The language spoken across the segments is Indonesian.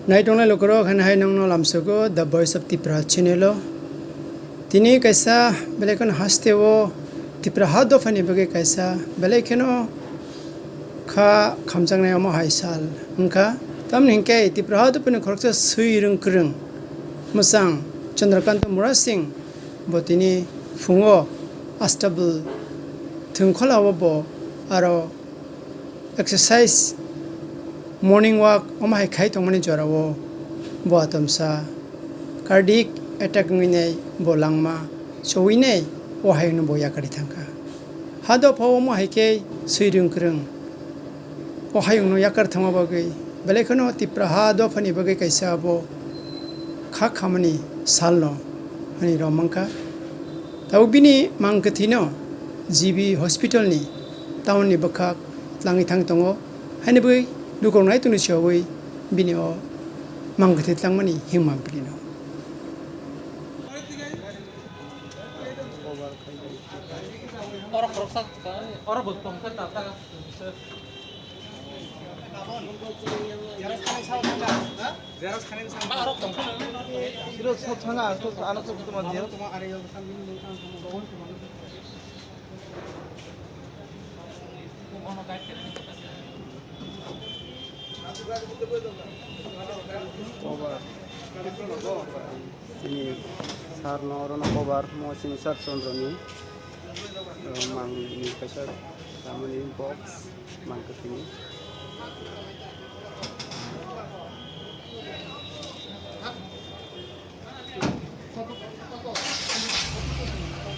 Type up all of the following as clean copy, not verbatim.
Naitongna lokoro khan hai nongno lamsogo The Voice of Tripura channel tini kaisa belekon hastewo Tripura hado fani bage kaisa belekeno kha khamjangnai omo haisal ungka tamni hingke Tripura hado puni khoroksa suirung krung musang Chandrakant Mura Singh bo tini fungo astabul thungkholawo bo aro exercise morning walk oma hai khai tongmani jorawo bo atamsa cardiac attack ngai bo langma chowine o hai no boya kari thangka hado phawo mo hai ke suirung krung o hai no yakar thangwa bagai belekhono Tripura hado phani bagai kaisa bo kha khamani salno ani romangka taubini mangkathino GB hospital ni town ni bakha tlangi thang tongo haini bai lukong nai tuni chawai bini o mangkathi tlangmani hingmam prino orang beroksak orang betul tata Ini sarno rono kobar mo sini sar sondroni mang ini kasar sama ini box mang kesini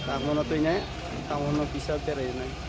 kamu no tuh nya kamu no bisa terai nih